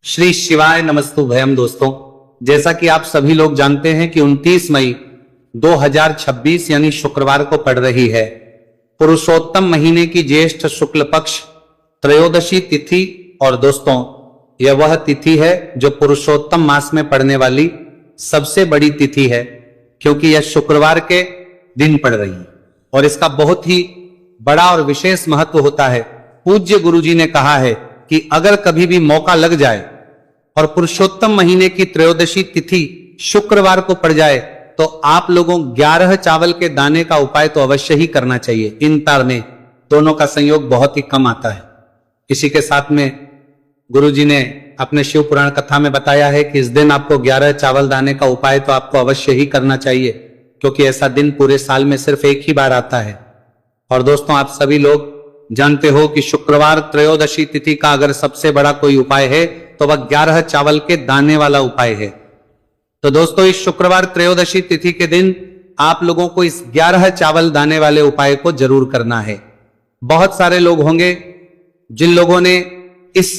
श्री शिवाय नमस्तुभयम। दोस्तों, जैसा कि आप सभी लोग जानते हैं कि 29 मई 2026 यानी शुक्रवार को पड़ रही है पुरुषोत्तम महीने की ज्येष्ठ शुक्ल पक्ष त्रयोदशी तिथि। और दोस्तों, यह वह तिथि है जो पुरुषोत्तम मास में पड़ने वाली सबसे बड़ी तिथि है, क्योंकि यह शुक्रवार के दिन पड़ रही है और इसका बहुत ही बड़ा और विशेष महत्व होता है। पूज्य गुरुजी ने कहा है कि अगर कभी भी मौका लग जाए और पुरुषोत्तम महीने की त्रयोदशी तिथि शुक्रवार को पड़ जाए तो आप लोगों 11 चावल के दाने का उपाय तो अवश्य ही करना चाहिए। इन तार में दोनों का संयोग बहुत ही कम आता है। इसी के साथ में गुरुजी ने अपने शिव पुराण कथा में बताया है कि इस दिन आपको 11 चावल दाने का उपाय तो आपको अवश्य ही करना चाहिए, क्योंकि ऐसा दिन पूरे साल में सिर्फ एक ही बार आता है। और दोस्तों, आप सभी लोग जानते हो कि शुक्रवार त्रयोदशी तिथि का अगर सबसे बड़ा कोई उपाय है तो वह 11 चावल के दाने वाला उपाय है। तो दोस्तों, इस शुक्रवार त्रयोदशी तिथि के दिन आप लोगों को इस 11 चावल दाने वाले उपाय को जरूर करना है। बहुत सारे लोग होंगे जिन लोगों ने इस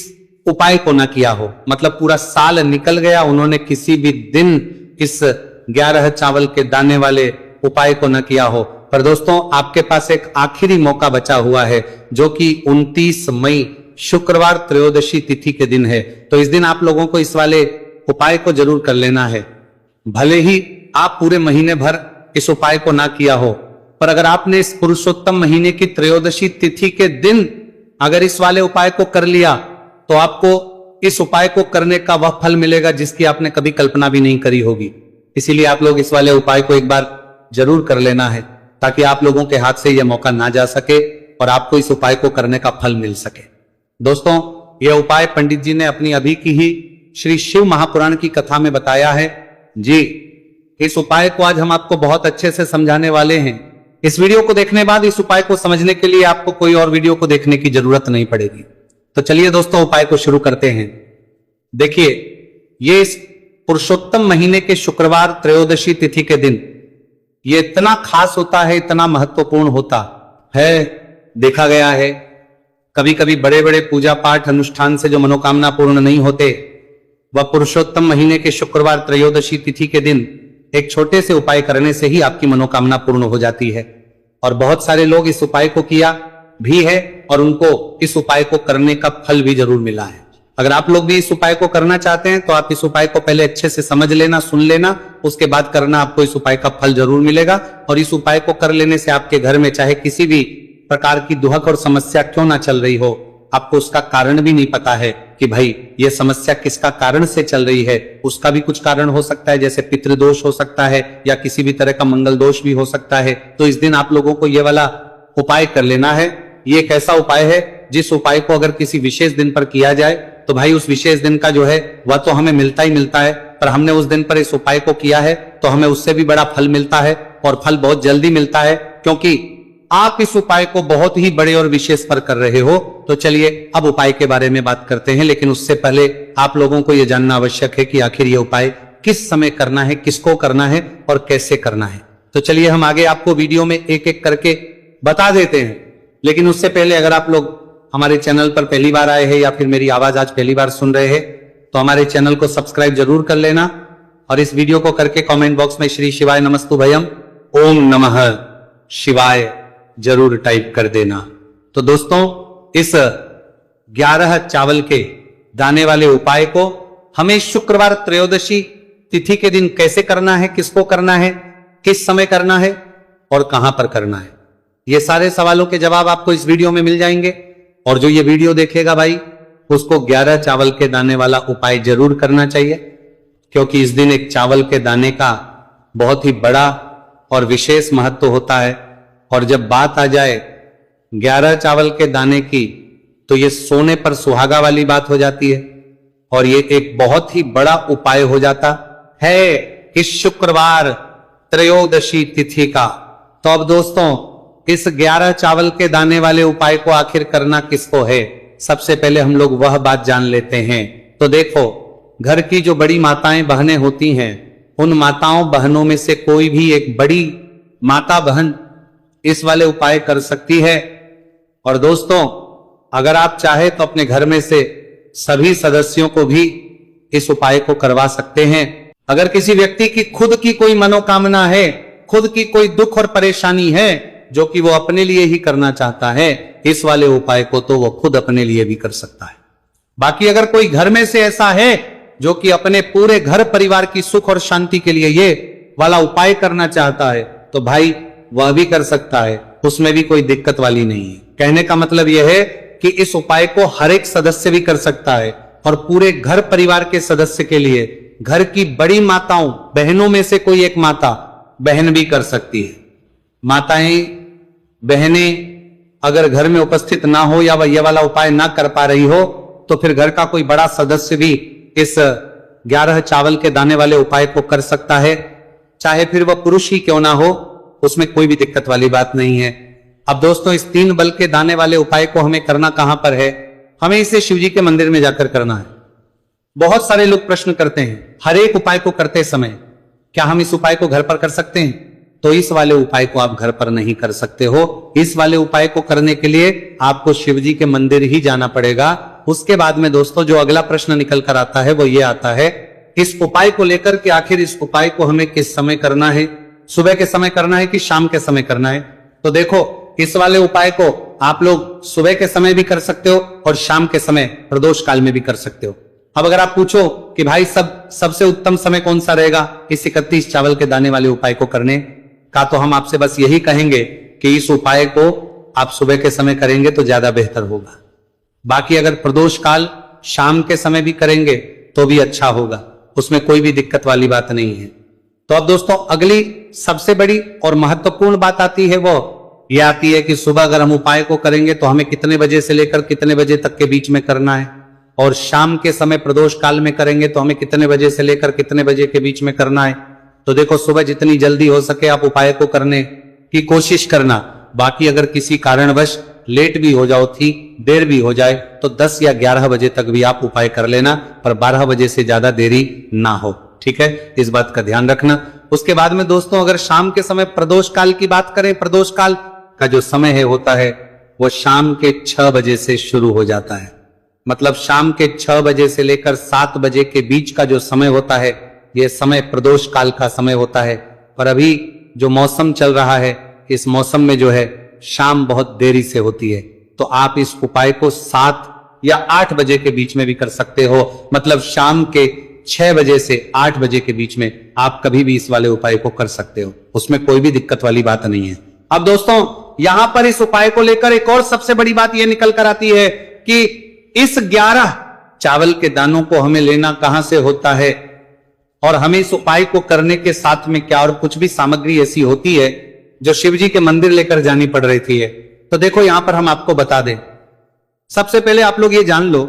उपाय को ना किया हो, मतलब पूरा साल निकल गया, उन्होंने किसी भी दिन इस 11 चावल के दाने वाले उपाय को न किया हो। पर दोस्तों, आपके पास एक आखिरी मौका बचा हुआ है, जो कि 29 मई शुक्रवार त्रयोदशी तिथि के दिन है। तो इस दिन आप लोगों को इस वाले उपाय को जरूर कर लेना है। भले ही आप पूरे महीने भर इस उपाय को ना किया हो, पर अगर आपने इस पुरुषोत्तम महीने की त्रयोदशी तिथि के दिन अगर इस वाले उपाय को कर लिया तो आपको इस उपाय को करने का वह फल मिलेगा जिसकी आपने कभी कल्पना भी नहीं करी होगी। इसीलिए आप लोग इस वाले उपाय को एक बार जरूर कर लेना है, ताकि आप लोगों के हाथ से यह मौका ना जा सके और आपको इस उपाय को करने का फल मिल सके। दोस्तों, यह उपाय पंडित जी ने अपनी अभी की ही श्री शिव महापुराण की कथा में बताया है। जी, इस उपाय को आज हम आपको बहुत अच्छे से समझाने वाले हैं। इस वीडियो को देखने बाद इस उपाय को समझने के लिए आपको कोई और वीडियो को देखने की जरूरत नहीं पड़ेगी। तो चलिए दोस्तों, उपाय को शुरू करते हैं। देखिए, ये इस पुरुषोत्तम महीने के शुक्रवार त्रयोदशी तिथि के दिन ये इतना खास होता है, इतना महत्वपूर्ण होता है। देखा गया है कभी कभी बड़े बड़े पूजा पाठ अनुष्ठान से जो मनोकामना पूर्ण नहीं होते, वह पुरुषोत्तम महीने के शुक्रवार त्रयोदशी तिथि के दिन एक छोटे से उपाय करने से ही आपकी मनोकामना पूर्ण हो जाती है। और बहुत सारे लोग इस उपाय को किया भी है और उनको इस उपाय को करने का फल भी जरूर मिला है। अगर आप लोग भी इस उपाय को करना चाहते हैं तो आप इस उपाय को पहले अच्छे से समझ लेना, सुन लेना, उसके बाद करना। आपको इस उपाय का फल जरूर मिलेगा। और इस उपाय को कर लेने से आपके घर में चाहे किसी भी प्रकार की दुहक और समस्या क्यों ना चल रही हो, आपको उसका कारण भी नहीं पता है कि भाई ये समस्या किसका कारण से चल रही है, उसका भी कुछ कारण हो सकता है, जैसे पितृदोष हो सकता है या किसी भी तरह का मंगल दोष भी हो सकता है। तो इस दिन आप लोगों को ये वाला उपाय कर लेना है। ये एक ऐसा उपाय है जिस उपाय को अगर किसी विशेष दिन पर किया जाए तो भाई उस विशेष दिन का जो है वह तो हमें मिलता ही मिलता है, पर हमने उस दिन पर इस उपाय को किया है तो हमें उससे भी बड़ा फल मिलता है, और फल बहुत जल्दी मिलता है, क्योंकि आप इस उपाय को बहुत ही बड़े और विशेष पर कर रहे हो। तो चलिए अब उपाय के बारे में बात करते हैं, लेकिन उससे पहले आप लोगों को यह जानना आवश्यक है कि आखिर ये उपाय किस समय करना है, किसको करना है और कैसे करना है। तो चलिए हम आगे आपको वीडियो में एक एक करके बता देते हैं। लेकिन उससे पहले अगर आप लोग हमारे चैनल पर पहली बार आए हैं या फिर मेरी आवाज आज पहली बार सुन रहे हैं तो हमारे चैनल को सब्सक्राइब जरूर कर लेना, और इस वीडियो को करके कमेंट बॉक्स में श्री शिवाय नमस्तुभयम ओम नमः शिवाय जरूर टाइप कर देना। तो दोस्तों, इस 11 चावल के दाने वाले उपाय को हमें शुक्रवार त्रयोदशी तिथि के दिन कैसे करना है, किसको करना है, किस समय करना है और कहां पर करना है, ये सारे सवालों के जवाब आपको इस वीडियो में मिल जाएंगे। और जो ये वीडियो देखेगा भाई, उसको 11 चावल के दाने वाला उपाय जरूर करना चाहिए, क्योंकि इस दिन एक चावल के दाने का बहुत ही बड़ा और विशेष महत्व होता है। और जब बात आ जाए 11 चावल के दाने की, तो ये सोने पर सुहागा वाली बात हो जाती है, और ये एक बहुत ही बड़ा उपाय हो जाता है इस शुक्रवार त्रयोदशी तिथि का। तो अब दोस्तों, इस 11 चावल के दाने वाले उपाय को आखिर करना किसको है, सबसे पहले हम लोग वह बात जान लेते हैं। तो देखो, घर की जो बड़ी माताएं बहनें होती हैं, उन माताओं बहनों में से कोई भी एक बड़ी माता बहन इस वाले उपाय कर सकती है। और दोस्तों, अगर आप चाहे तो अपने घर में से सभी सदस्यों को भी इस उपाय को करवा सकते हैं। अगर किसी व्यक्ति की खुद की कोई मनोकामना है, खुद की कोई दुख और परेशानी है जो कि वो अपने लिए ही करना चाहता है, इस वाले उपाय को तो वो खुद अपने लिए भी कर सकता है। बाकी अगर कोई घर में से ऐसा है जो कि अपने पूरे घर परिवार की सुख और शांति के लिए ये वाला उपाय करना चाहता है, तो भाई वह भी कर सकता है, उसमें भी कोई दिक्कत वाली नहीं है। कहने का मतलब यह है कि इस उपाय को हर एक सदस्य भी कर सकता है और पूरे घर परिवार के सदस्य के लिए घर की बड़ी माताओं बहनों में से कोई एक माता बहन भी कर सकती है। माताएं बहनें अगर घर में उपस्थित ना हो या वह यह वाला उपाय ना कर पा रही हो, तो फिर घर का कोई बड़ा सदस्य भी इस 11 चावल के दाने वाले उपाय को कर सकता है, चाहे फिर वह पुरुष ही क्यों ना हो, उसमें कोई भी दिक्कत वाली बात नहीं है। अब दोस्तों, इस 3 बल के दाने वाले उपाय को हमें करना कहां पर है? हमें इसे शिवजी के मंदिर में जाकर करना है। बहुत सारे लोग प्रश्न करते हैं हर एक उपाय को करते समय, क्या हम इस उपाय को घर पर कर सकते हैं? तो इस वाले उपाय को आप घर पर नहीं कर सकते हो। इस वाले उपाय को करने के लिए आपको शिवजी के मंदिर ही जाना पड़ेगा। उसके बाद में दोस्तों जो अगला प्रश्न निकल कर आता है वो ये आता है, इस उपाय को लेकर कि आखिर इस उपाय को हमें किस समय करना है, सुबह के समय करना है कि शाम के समय करना है? तो देखो, इस वाले उपाय को आप लोग सुबह के समय भी कर सकते हो और शाम के समय प्रदोष काल में भी कर सकते हो। अब अगर आप पूछो कि भाई सबसे उत्तम समय कौन सा रहेगा इस 31 चावल के दाने वाले उपाय को करने का, तो हम आपसे बस यही कहेंगे कि इस उपाय को आप सुबह के समय करेंगे तो ज्यादा बेहतर होगा। बाकी अगर प्रदोष काल शाम के समय भी करेंगे तो भी अच्छा होगा, उसमें कोई भी दिक्कत वाली बात नहीं है। तो अब दोस्तों अगली सबसे बड़ी और महत्वपूर्ण बात आती है, वो यह आती है कि सुबह अगर हम उपाय को करेंगे तो हमें कितने बजे से लेकर कितने बजे तक के बीच में करना है, और शाम के समय प्रदोष काल में करेंगे तो हमें कितने बजे से लेकर कितने बजे के बीच में करना है। तो देखो, सुबह जितनी जल्दी हो सके आप उपाय को करने की कोशिश करना। बाकी अगर किसी कारणवश लेट भी हो जाओ, थी देर भी हो जाए, तो 10 या 11 बजे तक भी आप उपाय कर लेना, पर 12 बजे से ज्यादा देरी ना हो। ठीक है, इस बात का ध्यान रखना। उसके बाद में दोस्तों अगर शाम के समय प्रदोष काल की बात करें, प्रदोष काल का जो समय है होता है वो शाम के 6 बजे से शुरू हो जाता है। मतलब शाम के 6 बजे से लेकर 7 बजे के बीच का जो समय होता है, यह समय प्रदोष काल का समय होता है। पर अभी जो मौसम चल रहा है, इस मौसम में जो है शाम बहुत देरी से होती है, तो आप इस उपाय को 7 या 8 बजे के बीच में भी कर सकते हो। मतलब शाम के 6 बजे से 8 बजे के बीच में आप कभी भी इस वाले उपाय को कर सकते हो, उसमें कोई भी दिक्कत वाली बात नहीं है। अब दोस्तों यहां पर इस उपाय को लेकर एक और सबसे बड़ी बात यह निकल कर आती है कि इस 11 चावल के दानों को हमें लेना कहां से होता है, और हमें इस उपाय को करने के साथ में क्या और कुछ भी सामग्री ऐसी होती है जो शिवजी के मंदिर लेकर जानी पड़ रही थी। तो देखो यहां पर हम आपको बता दें। सबसे पहले आप लोग ये जान लो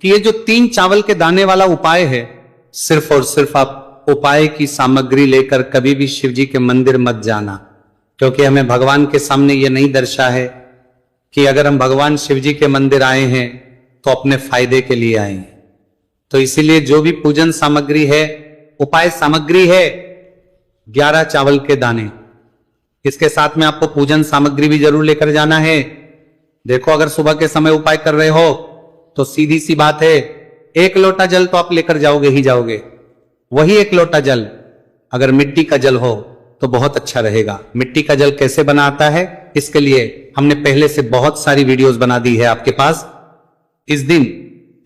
कि ये जो 3 चावल के दाने वाला उपाय है, सिर्फ और सिर्फ आप उपाय की सामग्री लेकर कभी भी शिवजी के मंदिर मत जाना, क्योंकि हमें भगवान के सामने ये नहीं दर्शा है कि अगर हम भगवान शिवजी के मंदिर आए हैं तो अपने फायदे के लिए आए हैं। तो इसीलिए जो भी पूजन सामग्री है, उपाय सामग्री है 11 चावल के दाने, इसके साथ में आपको पूजन सामग्री भी जरूर लेकर जाना है। देखो, अगर सुबह के समय उपाय कर रहे हो तो सीधी सी बात है, 1 लोटा जल तो आप लेकर जाओगे ही जाओगे। वही 1 लोटा जल अगर मिट्टी का जल हो तो बहुत अच्छा रहेगा। मिट्टी का जल कैसे बनाता है, इसके लिए हमने पहले से बहुत सारी वीडियोस बना दी है आपके पास। इस दिन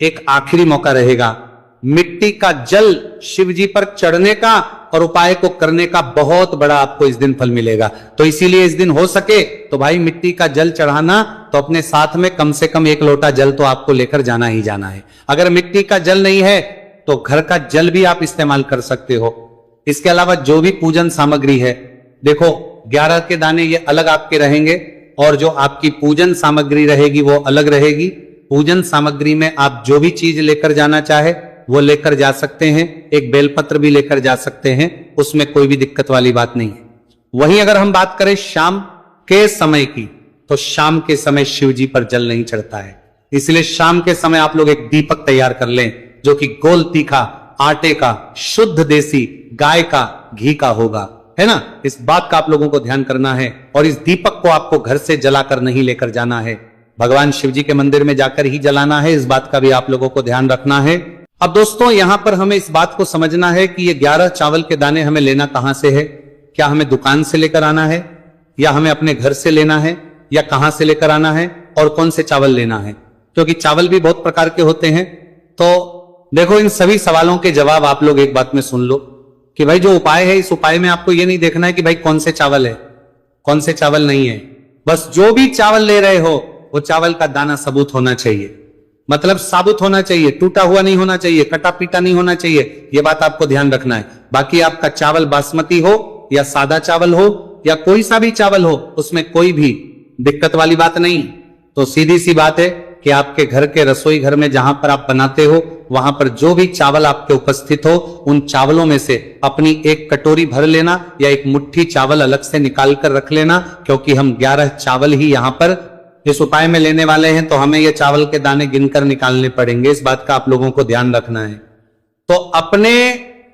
एक आखिरी मौका रहेगा मिट्टी का जल शिव जी पर चढ़ने का और उपाय को करने का, बहुत बड़ा आपको इस दिन फल मिलेगा। तो इसीलिए इस दिन हो सके तो भाई मिट्टी का जल चढ़ाना, तो अपने साथ में कम से कम 1 लोटा जल तो आपको लेकर जाना ही जाना है। अगर मिट्टी का जल नहीं है तो घर का जल भी आप इस्तेमाल कर सकते हो। इसके अलावा जो भी पूजन सामग्री है, देखो 11 के दाने ये अलग आपके रहेंगे और जो आपकी पूजन सामग्री रहेगी वो अलग रहेगी। पूजन सामग्री में आप जो भी चीज लेकर जाना चाहे वो लेकर जा सकते हैं, एक बेलपत्र भी लेकर जा सकते हैं, उसमें कोई भी दिक्कत वाली बात नहीं है। वहीं अगर हम बात करें शाम के समय की, तो शाम के समय शिव जी पर जल नहीं चढ़ता है, इसलिए शाम के समय आप लोग एक दीपक तैयार कर लें जो कि गोल तीखा आटे का, शुद्ध देसी गाय का घी का होगा, है ना। इस बात का आप लोगों को ध्यान करना है। और इस दीपक को आपको घर से जलाकर नहीं लेकर जाना है, भगवान शिव जी के मंदिर में जाकर ही जलाना है, इस बात का भी आप लोगों को ध्यान रखना है। अब दोस्तों यहां पर हमें इस बात को समझना है कि ये 11 चावल के दाने हमें लेना कहां से है। क्या हमें दुकान से लेकर आना है, या हमें अपने घर से लेना है, या कहां से लेकर आना है, और कौन से चावल लेना है, क्योंकि चावल भी बहुत प्रकार के होते हैं। तो देखो इन सभी सवालों के जवाब आप लोग एक बात में सुन लो कि भाई जो उपाय है, इस उपाय में आपको ये नहीं देखना है कि भाई कौन से चावल है, कौन से चावल नहीं है। बस जो भी चावल ले रहे हो वो चावल का दाना सबूत होना चाहिए, मतलब साबुत होना चाहिए, टूटा हुआ नहीं होना चाहिए, कटा पीटा नहीं होना चाहिए। ये बात आपको ध्यान रखना है। बाकी आपका चावल बासमती हो या सादा चावल हो या कोई सा भी चावल हो, उसमें कोई भी दिक्कत वाली बात नहीं। तो सीधी सी बात है कि आपके घर के रसोई घर में जहां पर आप बनाते हो, वहां पर जो भी चावल आपके उपस्थित हो, उन चावलों में से अपनी एक कटोरी भर लेना या एक मुट्ठी चावल अलग से निकाल कर रख लेना, क्योंकि हम 11 चावल ही यहां पर इस उपाय में लेने वाले हैं। तो हमें ये चावल के दाने गिनकर निकालने पड़ेंगे, इस बात का आप लोगों को ध्यान रखना है। तो अपने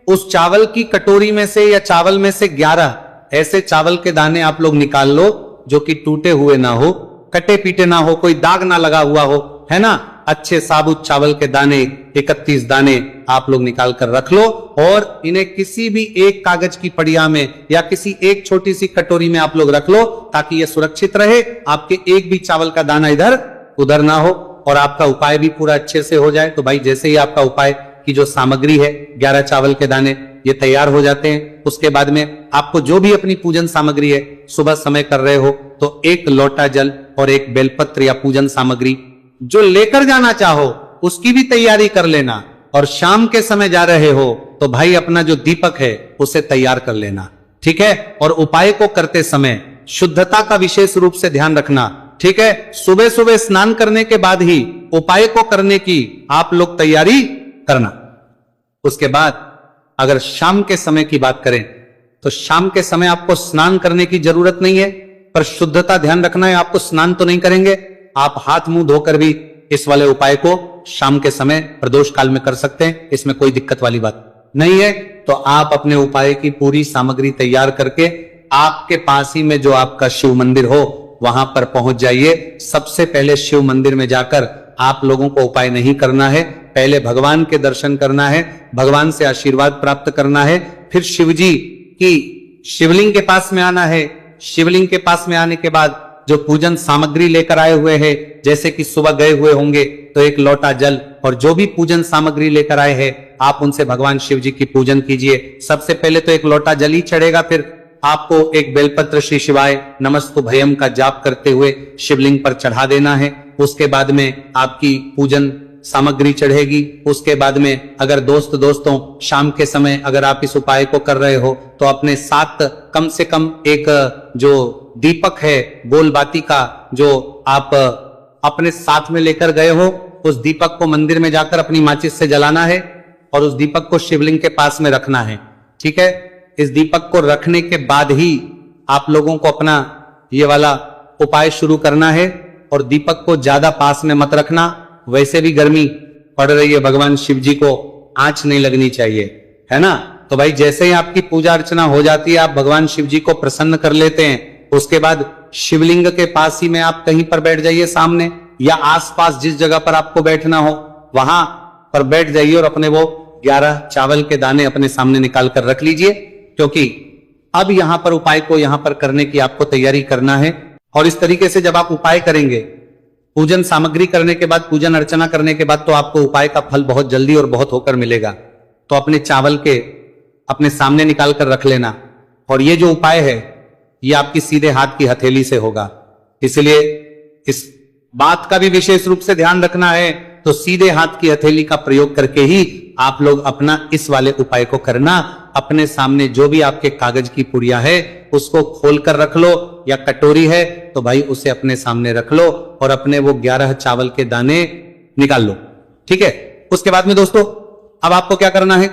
उस चावल की कटोरी में से या चावल में से 11 ऐसे चावल के दाने आप लोग निकाल लो जो कि टूटे हुए ना हो, कटे पीटे ना हो, कोई दाग ना लगा हुआ हो, है ना। अच्छे साबुत चावल के दाने 31 दाने आप लोग निकाल कर रख लो, और इन्हें किसी भी एक कागज की पड़िया में या किसी एक छोटी सी कटोरी में आप लोग रख लो, ताकि यह सुरक्षित रहे, आपके एक भी चावल का दाना इधर उधर ना हो, और आपका उपाय भी पूरा अच्छे से हो जाए। तो भाई जैसे ही आपका उपाय की जो सामग्री है, 11 चावल के दाने, ये तैयार हो जाते हैं, उसके बाद में आपको जो भी अपनी पूजन सामग्री है, सुबह समय कर रहे हो तो 1 लोटा जल और 1 बेलपत्र या पूजन सामग्री जो लेकर जाना चाहो उसकी भी तैयारी कर लेना। और शाम के समय जा रहे हो तो भाई अपना जो दीपक है उसे तैयार कर लेना, ठीक है। और उपाय को करते समय शुद्धता का विशेष रूप से ध्यान रखना, ठीक है। सुबह सुबह स्नान करने के बाद ही उपाय को करने की आप लोग तैयारी करना। उसके बाद अगर शाम के समय की बात करें तो शाम के समय आपको स्नान करने की जरूरत नहीं है, पर शुद्धता ध्यान रखना है। आपको स्नान तो नहीं करेंगे, आप हाथ मुंह धोकर भी इस वाले उपाय को शाम के समय प्रदोष काल में कर सकते हैं, इसमें कोई दिक्कत वाली बात नहीं है। तो आप अपने उपाय की पूरी सामग्री तैयार करके आपके पास ही में जो आपका शिव मंदिर हो वहां पर पहुंच जाइए। सबसे पहले शिव मंदिर में जाकर आप लोगों को उपाय नहीं करना है, पहले भगवान के दर्शन करना है, भगवान से आशीर्वाद प्राप्त करना है, फिर शिव जी की शिवलिंग के पास में आना है। शिवलिंग के पास में आने के बाद जो पूजन सामग्री लेकर आए हुए हैं, जैसे कि सुबह गए हुए होंगे तो 1 लोटा जल, और जो भी पूजन सामग्री लेकर आए हैं आप उनसे भगवान शिव जी की पूजन कीजिए। सबसे पहले तो 1 लोटा जल ही चढ़ेगा, फिर आपको 1 बेलपत्र श्री शिवाय नमस्तु भयम का जाप करते हुए शिवलिंग पर चढ़ा देना है। उसके बाद में आपकी पूजन सामग्री चढ़ेगी। उसके बाद में अगर दोस्तों शाम के समय अगर आप इस उपाय को कर रहे हो तो अपने साथ कम से कम एक जो दीपक है बोलबाती का, जो आप अपने साथ में लेकर गए हो, उस दीपक को मंदिर में जाकर अपनी माचिस से जलाना है और उस दीपक को शिवलिंग के पास में रखना है, ठीक है। इस दीपक को रखने के बाद ही आप लोगों को अपना ये वाला उपाय शुरू करना है, और दीपक को ज्यादा पास में मत रखना। वैसे भी गर्मी पड़ रही है, भगवान शिव जी को आंच नहीं लगनी चाहिए, है ना। तो भाई जैसे ही आपकी पूजा अर्चना हो जाती है, आप भगवान शिव जी को प्रसन्न कर लेते हैं, उसके बाद शिवलिंग के पास ही में आप कहीं पर बैठ जाइए सामने, या आसपास जिस जगह पर आपको बैठना हो वहां पर बैठ जाइए और अपने वो 11 चावल के दाने अपने सामने निकाल कर रख लीजिए, क्योंकि अब यहां पर उपाय को यहां पर करने की आपको तैयारी करना है। और इस तरीके से जब आप उपाय करेंगे, पूजन सामग्री करने के बाद, पूजन अर्चना करने के बाद, तो आपको उपाय का फल बहुत जल्दी और बहुत होकर मिलेगा। तो अपने चावल के अपने सामने निकाल कर रख लेना। और ये जो उपाय है ये आपकी सीधे हाथ की हथेली से होगा, इसलिए इस बात का भी विशेष रूप से ध्यान रखना है। तो सीधे हाथ की हथेली का प्रयोग करके ही आप लोग अपना इस वाले उपाय को करना। अपने सामने जो भी आपके कागज की पुड़िया है उसको खोल कर रख लो, या कटोरी है तो भाई उसे अपने सामने रख लो और अपने वो 11 चावल के दाने निकाल लो, ठीक है। उसके बाद में दोस्तों अब आपको क्या करना है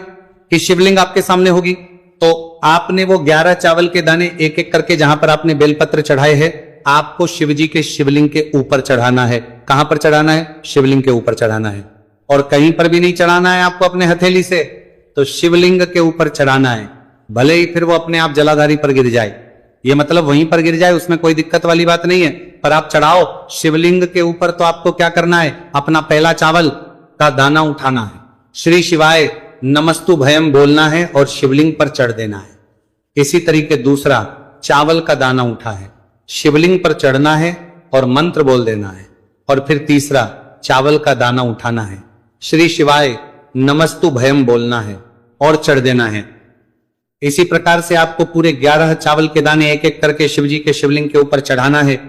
कि शिवलिंग आपके सामने होगी, तो आपने वो 11 चावल के दाने एक एक करके जहां पर आपने बेलपत्र चढ़ाए हैं, आपको शिव जी के शिवलिंग के ऊपर चढ़ाना है। कहां पर चढ़ाना है? शिवलिंग के ऊपर चढ़ाना है, और कहीं पर भी नहीं चढ़ाना है आपको अपने हथेली से, तो शिवलिंग के ऊपर चढ़ाना है। भले ही फिर वो अपने आप जलाधारी पर गिर जाए, ये मतलब वहीं पर गिर जाए, उसमें कोई दिक्कत वाली बात नहीं है, पर आप चढ़ाओ शिवलिंग के ऊपर तो आपको क्या करना है, अपना पहला चावल का दाना उठाना है, श्री शिवाय नमस्तु भयम बोलना है और शिवलिंग पर चढ़ देना है। इसी तरीके दूसरा चावल का दाना उठा है, शिवलिंग पर चढ़ना है और मंत्र बोल देना है, और फिर तीसरा चावल का दाना उठाना है, श्री शिवाय नमस्तु भयम बोलना है और चढ़ देना है। इसी प्रकार से आपको पूरे 11 चावल के दाने एक एक करके शिव जी के शिवलिंग के ऊपर चढ़ाना है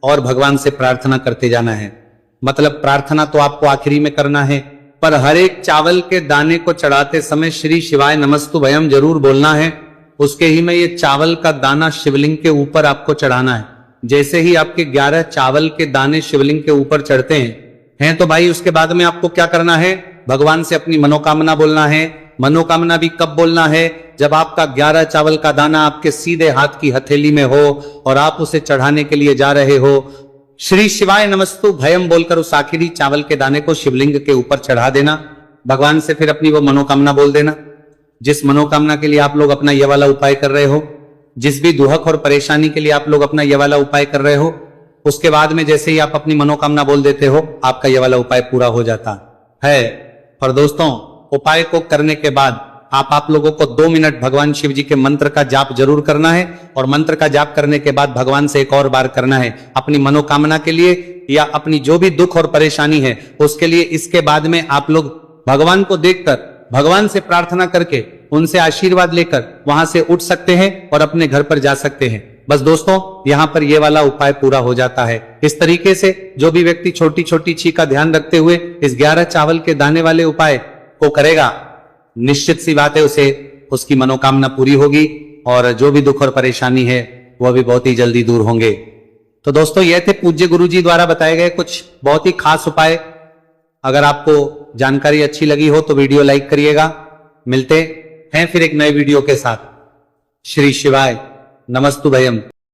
और भगवान से प्रार्थना करते जाना है। मतलब प्रार्थना तो आपको आखिरी में करना है, पर हर एक चावल के दाने को चढ़ाते समय श्री शिवाय नमस्तु भयम जरूर बोलना है। उसके ही में ये चावल का दाना शिवलिंग के ऊपर आपको चढ़ाना है। जैसे ही आपके 11 चावल के दाने शिवलिंग के ऊपर चढ़ते हैं तो भाई उसके बाद में आपको क्या करना है, भगवान से अपनी मनोकामना बोलना है। मनोकामना भी कब बोलना है, जब आपका 11 चावल का दाना आपके सीधे हाथ की हथेली में हो और आप उसे चढ़ाने के लिए जा रहे हो। श्री शिवाय नमस्तु भयम बोलकर उस आखिरी चावल के दाने को शिवलिंग के ऊपर चढ़ा देना। भगवान से फिर अपनी वो मनोकामना बोल देना, जिस मनोकामना के लिए आप लोग अपना ये वाला उपाय कर रहे हो, जिस भी दुहक और परेशानी के लिए आप लोग अपना ये वाला उपाय कर रहे हो, उसके बाद में जैसे ही आप अपनी मनोकामना बोल देते हो, आपका ये वाला उपाय पूरा हो जाता है। और दोस्तों, उपाय को करने के बाद आप लोगों को 2 मिनट भगवान शिव जी के मंत्र का जाप जरूर करना है, और मंत्र का जाप करने के बाद भगवान से एक और बार करना है अपनी मनोकामना के लिए या अपनी जो भी दुख और परेशानी है उसके लिए। इसके बाद में आप लोग भगवान को देखकर, भगवान से प्रार्थना करके, उनसे आशीर्वाद लेकर वहां से उठ सकते हैं और अपने घर पर जा सकते हैं। बस दोस्तों, यहां पर ये वाला उपाय पूरा हो जाता है। इस तरीके से जो भी व्यक्ति छोटी छोटी चीज का ध्यान रखते हुए इस 11 चावल के दाने वाले उपाय को करेगा, निश्चित सी बात है उसे उसकी मनोकामना पूरी होगी और जो भी दुख और परेशानी है वह भी बहुत ही जल्दी दूर होंगे। तो दोस्तों, ये थे पूज्य गुरु जी द्वारा बताए गए कुछ बहुत ही खास उपाय। अगर आपको जानकारी अच्छी लगी हो तो वीडियो लाइक करिएगा। मिलते हैं फिर एक नए वीडियो के साथ। श्री शिवाय नमस्तु भयम।